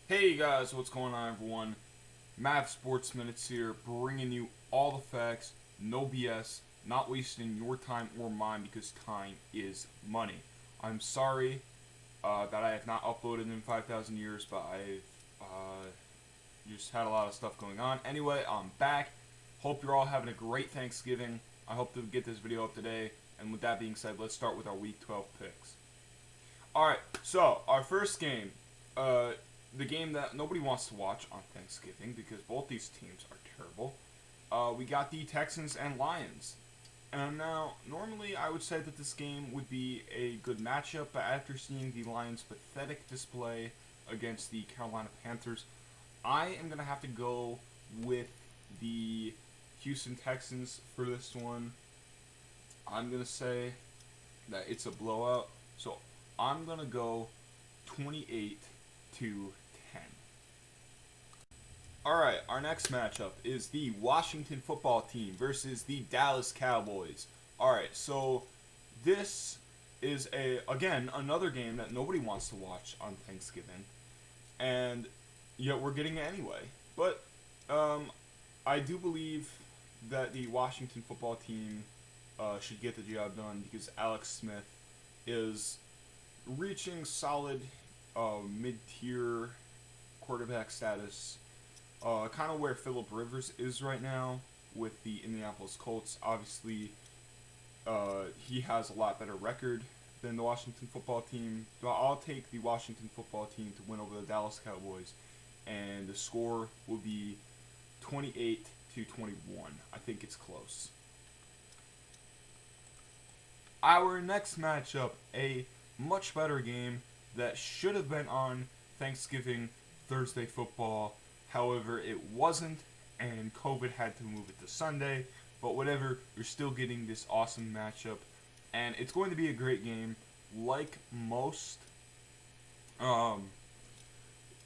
Hey guys, what's going on everyone? Mav Sports Minutes here, bringing you all the facts, no BS, not wasting your time or mine because time is money. I'm sorry that I have not uploaded in 5,000 years, but I've just had a lot of stuff going on. Anyway, I'm back. Hope you're all having a great Thanksgiving. I hope to get this video up today. And with that being said, let's start with our Week 12 picks. Alright, so our first game, the game that nobody wants to watch on Thanksgiving because both these teams are terrible. We got the Texans and Lions. And now, normally I would say that this game would be a good matchup, but after seeing the Lions' pathetic display against the Carolina Panthers, I am going to have to go with the Houston Texans for this one. I'm going to say that it's a blowout. So I'm going to go 28 to 10. Alright, our next matchup is the Washington football team versus the Dallas Cowboys. Alright, so this is again another game that nobody wants to watch on Thanksgiving, and yet we're getting it anyway. But I do believe that the Washington football team should get the job done because Alex Smith is reaching solid mid-tier quarterback status, kind of where Phillip Rivers is right now with the Indianapolis Colts. Obviously, he has a lot better record than the Washington football team, but I'll take the Washington football team to win over the Dallas Cowboys, and the score will be 28 to 21. I think it's close. Our next matchup, a much better game that should have been on Thanksgiving Thursday football. However, it wasn't, and COVID had to move it to Sunday. But whatever, you're still getting this awesome matchup, and it's going to be a great game. Like most,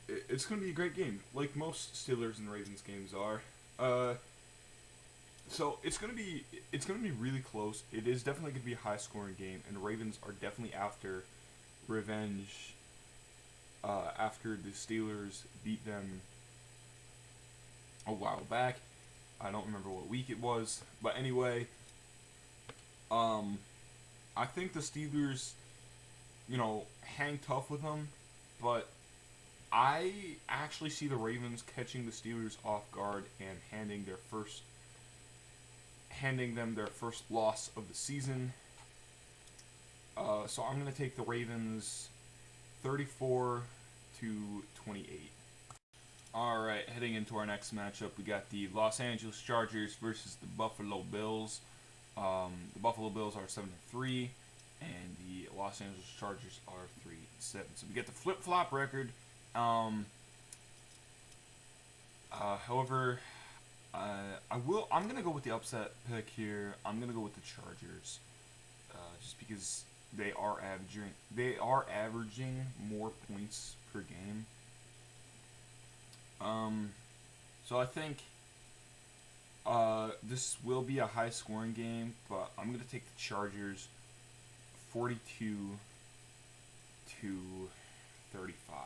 it's going to be a great game, like most Steelers and Ravens games are. So it's gonna be really close. It is definitely gonna be a high scoring game, and the Ravens are definitely after revenge. After the Steelers beat them a while back, I don't remember what week it was, but anyway, I think the Steelers, hang tough with them, but I actually see the Ravens catching the Steelers off guard and handing them their first loss of the season. So I'm going to take the Ravens 34 to 28. Alright, heading into our next matchup, we got the Los Angeles Chargers versus the Buffalo Bills. The Buffalo Bills are 7-3, and the Los Angeles Chargers are 3-7. So we get the flip-flop record. However, I'm gonna go with the upset pick here. I'm gonna go with the Chargers, just because they are averaging more points per game. So I think this will be a high scoring game, but I'm gonna take the Chargers 42 to 35.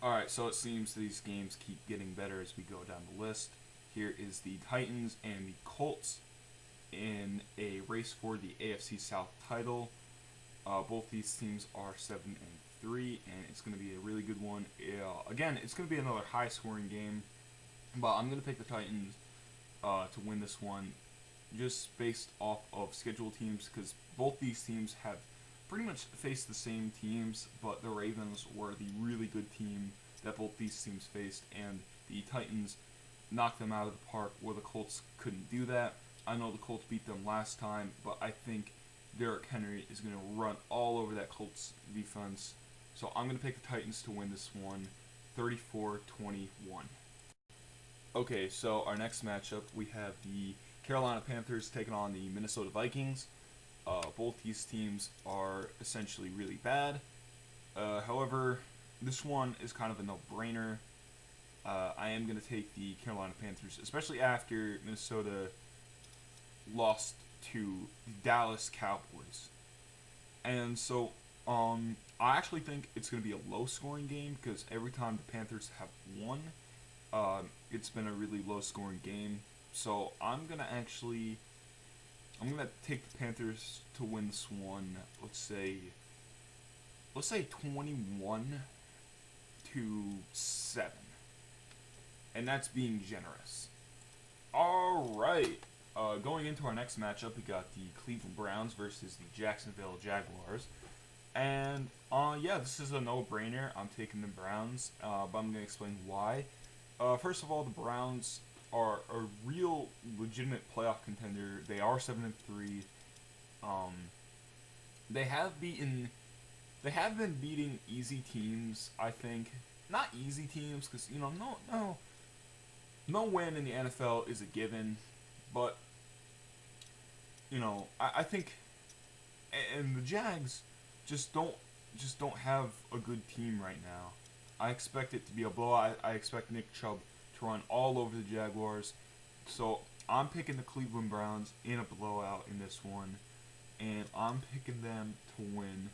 Alright, so it seems these games keep getting better as we go down the list. Here is the Titans and the Colts in a race for the AFC South title. Both these teams are 7-3, and it's going to be a really good one. Again, it's going to be another high-scoring game, but I'm going to pick the Titans to win this one, just based off of schedule teams, because both these teams have pretty much faced the same teams, but the Ravens were the really good team that both these teams faced, and the Titans knocked them out of the park where the Colts couldn't do that. I know the Colts beat them last time, but I think Derrick Henry is going to run all over that Colts defense. So I'm going to pick the Titans to win this one, 34-21. Okay, so our next matchup, we have the Carolina Panthers taking on the Minnesota Vikings. Both these teams are essentially really bad. However, this one is kind of a no-brainer. I am going to take the Carolina Panthers, especially after Minnesota lost to the Dallas Cowboys. And so I actually think it's going to be a low-scoring game because every time the Panthers have won, it's been a really low-scoring game. So I'm gonna take the Panthers to win this one. Let's say 21-7, and that's being generous. All right. Going into our next matchup, we got the Cleveland Browns versus the Jacksonville Jaguars. And, yeah, this is a no-brainer. I'm taking the Browns, but I'm going to explain why. First of all, the Browns are a real legitimate playoff contender. They are 7-3. They have been beating easy teams, I think. Not easy teams, because, no win in the NFL is a given, but, I think, and the Jags just don't have a good team right now. I expect it to be a blowout. I expect Nick Chubb to run all over the Jaguars. So I'm picking the Cleveland Browns in a blowout in this one, and I'm picking them to win.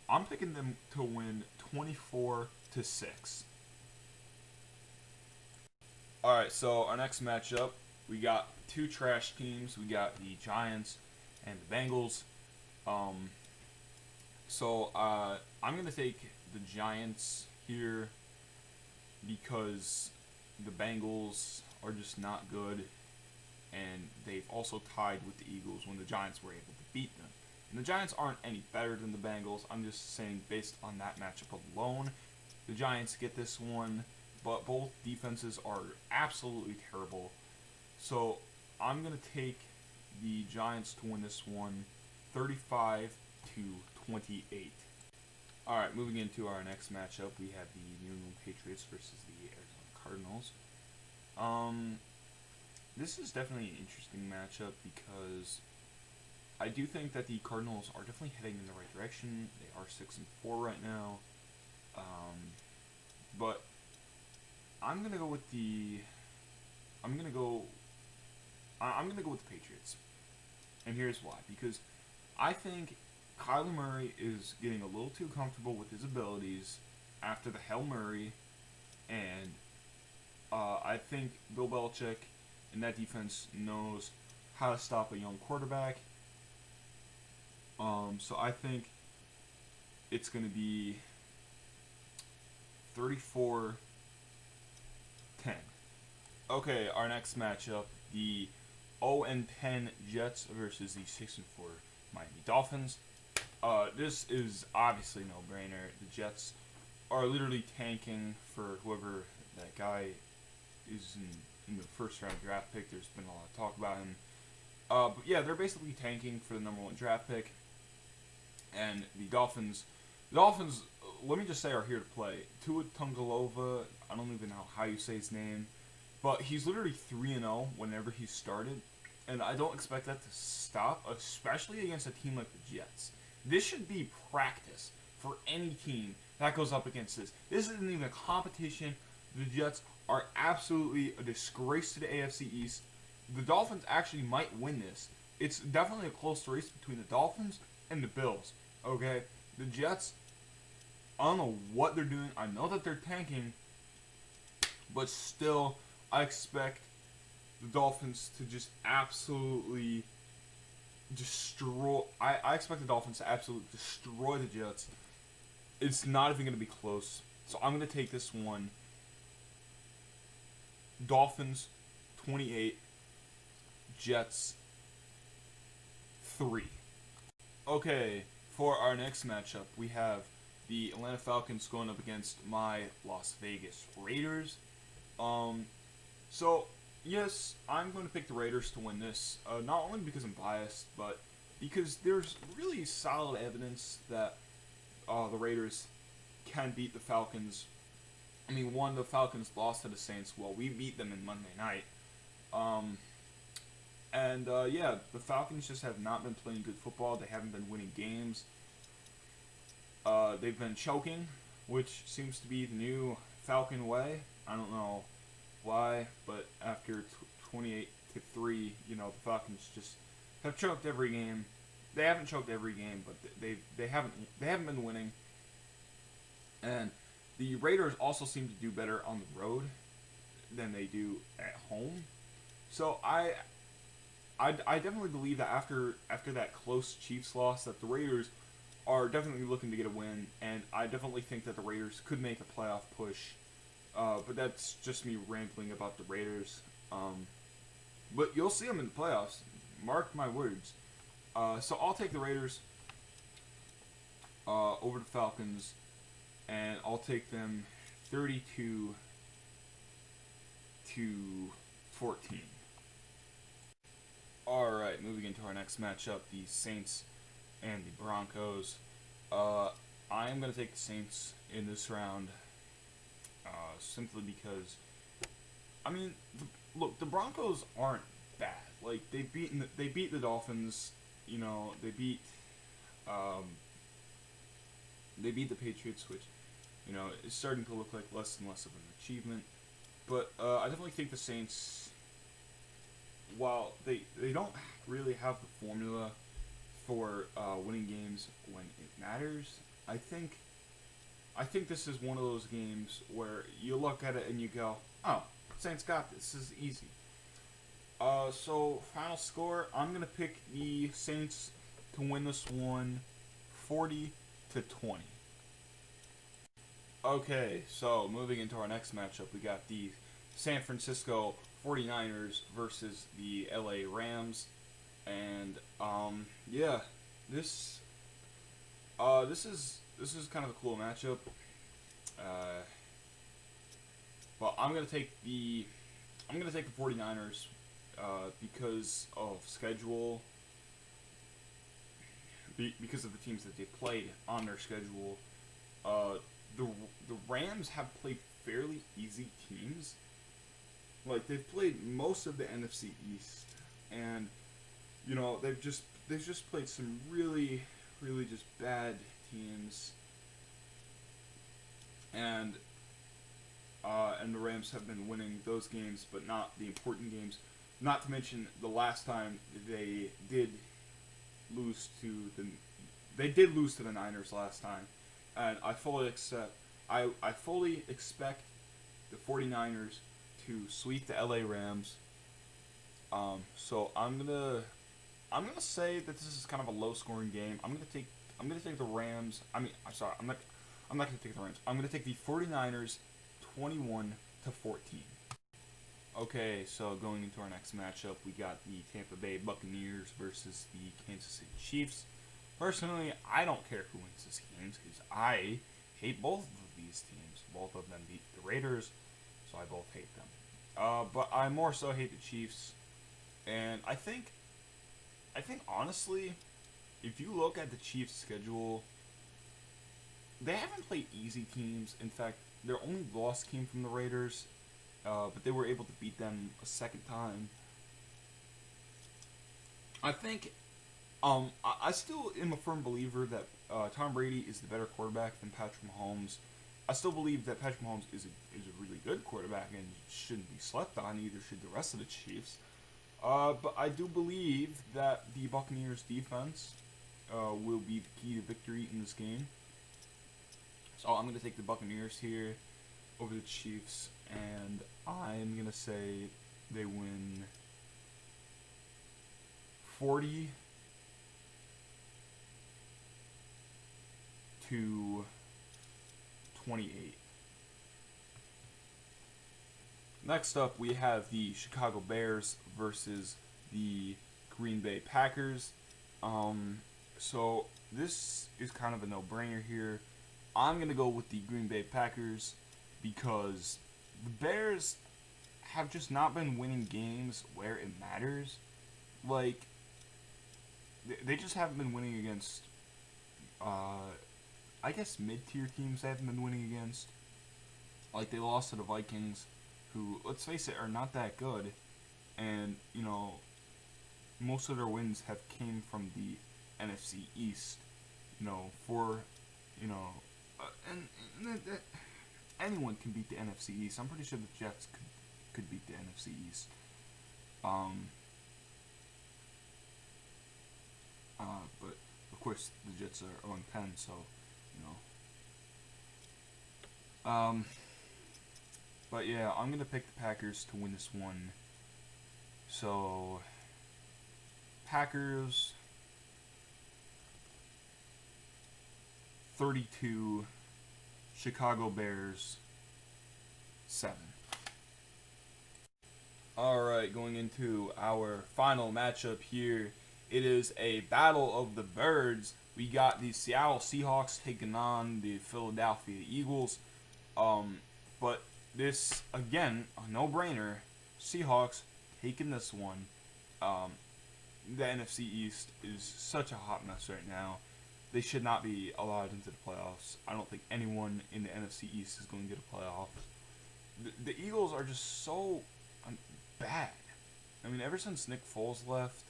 I'm picking them to win 24-6. All right, so our next matchup, we got two trash teams. We got the Giants and the Bengals. I'm gonna take the Giants here because the Bengals are just not good, and they've also tied with the Eagles when the Giants were able to beat them. And the Giants aren't any better than the Bengals. I'm just saying, based on that matchup alone, the Giants get this one, but both defenses are absolutely terrible. So I'm going to take the Giants to win this one 35-28. Alright, moving into our next matchup, we have the New England Patriots versus the Arizona Cardinals. This is definitely an interesting matchup because I do think that the Cardinals are definitely heading in the right direction. They are 6-4 right now. But I'm gonna go with the Patriots. And here's why. Because I think Kyler Murray is getting a little too comfortable with his abilities after the Hail Murray, and I think Bill Belichick and that defense knows how to stop a young quarterback. So I think it's going to be 34-10. Okay, our next matchup, the 0-10 Jets versus the 6-4 Miami Dolphins. This is obviously no brainer. The Jets are literally tanking for whoever that guy is in the first round draft pick. There's been a lot of talk about him. But yeah, they're basically tanking for the number one draft pick. And the Dolphins, let me just say, are here to play. Tua Tagovailoa, I don't even know how you say his name, but he's literally 3-0 whenever he started. And I don't expect that to stop, especially against a team like the Jets. This should be practice for any team that goes up against this. This isn't even a competition. The Jets are absolutely a disgrace to the AFC East. The Dolphins actually might win this. It's definitely a close race between the Dolphins and the Bills. Okay? The Jets, I don't know what they're doing. I know that they're tanking, but still, I expect the Dolphins to just absolutely destroy. I expect the Dolphins to absolutely destroy the Jets. It's not even going to be close. So I'm going to take this one. Dolphins 28, Jets 3. Okay, for our next matchup, we have the Atlanta Falcons going up against my Las Vegas Raiders. So, yes, I'm going to pick the Raiders to win this, not only because I'm biased, but because there's really solid evidence that the Raiders can beat the Falcons. I mean, the Falcons lost to the Saints. Well, we beat them in Monday night. Yeah, the Falcons just have not been playing good football. They haven't been winning games. They've been choking, which seems to be the new Falcon way. I don't know why, but after 28-3, the Falcons just have choked every game. they haven't choked every game, but they haven't been winning. And the Raiders also seem to do better on the road than they do at home. So I definitely believe that after that close Chiefs loss, that the Raiders are definitely looking to get a win, and I definitely think that the Raiders could make a playoff push. But that's just me rambling about the Raiders. But you'll see them in the playoffs. Mark my words. So I'll take the Raiders over the Falcons, and I'll take them 32 to 14. All right, moving into our next matchup, the Saints and the Broncos. I'm going to take the Saints in this round simply because, I mean, look, the Broncos aren't bad. Like they beat the Dolphins. You know, they beat the Patriots, which, you know, is starting to look like less and less of an achievement. But I definitely think the Saints, while they don't really have the formula for winning games when it matters, I think this is one of those games where you look at it and you go, oh, Saints got this. This is easy. So final score, I'm gonna pick the Saints to win this one, 40 to 20. Okay, so moving into our next matchup, we got the San Francisco 49ers versus the LA Rams, and yeah, this is kind of a cool matchup. Well, I'm gonna take the 49ers because of schedule, because of the teams that they played on their schedule. The Rams have played fairly easy teams. Like they've played most of the NFC East, and you know they've just played some really just bad teams, and the Rams have been winning those games, but not the important games. Not to mention the last time they did lose to the Niners last time, and I fully expect the 49ers to sweep the LA Rams. So I'm gonna say that this is kind of a low scoring game. I'm gonna take the Rams. I'm not gonna take the Rams. I'm gonna take the 49ers 21 to 14. Okay, so going into our next matchup, we got the Tampa Bay Buccaneers versus the Kansas City Chiefs. Personally, I don't care who wins this game because I hate both of these teams. Both of them beat the Raiders, so I both hate them. But I more so hate the Chiefs, and I think honestly, if you look at the Chiefs' schedule, they haven't played easy teams. In fact, their only loss came from the Raiders, but they were able to beat them a second time. I think, I still am a firm believer that Tom Brady is the better quarterback than Patrick Mahomes. I still believe that Patrick Mahomes is a really good quarterback and shouldn't be slept on. Neither should the rest of the Chiefs. But I do believe that the Buccaneers defense will be the key to victory in this game. So I'm going to take the Buccaneers here over the Chiefs, and I'm going to say they win 40 to 28. Next up, we have the Chicago Bears versus the Green Bay Packers. So this is kind of a no-brainer here. I'm going to go with the Green Bay Packers because the Bears have just not been winning games where it matters. Like, they just haven't been winning against, I guess, mid-tier teams they haven't been winning against. Like, they lost to the Vikings, who, let's face it, are not that good. And, you know, most of their wins have came from the NFC East. You know, anyone can beat the NFC East. I'm pretty sure the Jets could beat the NFC East. But of course the Jets are 0-10, so you know. But yeah, I'm gonna pick the Packers to win this one. So Packers 32, Chicago Bears 7. Alright, going into our final matchup here. It is a battle of the birds. We got the Seattle Seahawks taking on the Philadelphia Eagles. But this, again, a no-brainer. Seahawks taking this one. The NFC East is such a hot mess right now. They should not be allowed into the playoffs. I don't think anyone in the NFC East is going to get a playoff. The Eagles are just so bad. I mean, ever since Nick Foles left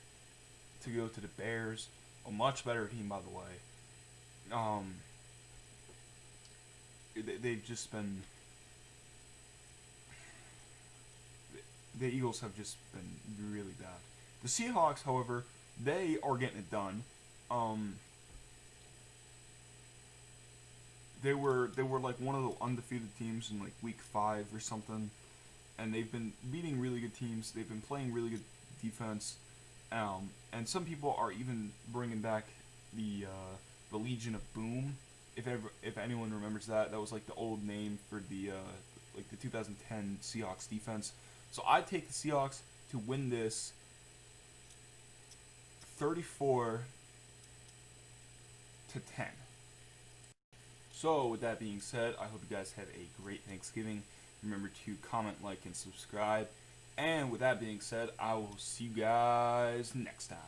to go to the Bears, a much better team, by the way. They've just been. The Eagles have just been really bad. The Seahawks, however, they are getting it done. They were like one of the undefeated teams in like week 5 or something, and they've been beating really good teams. They've been playing really good defense, and some people are even bringing back the Legion of Boom. If anyone remembers that, that was like the old name for the like the 2010 Seahawks defense. So I take the Seahawks to win this 34-10. So with that being said, I hope you guys have a great Thanksgiving. Remember to comment, like, and subscribe. And with that being said, I will see you guys next time.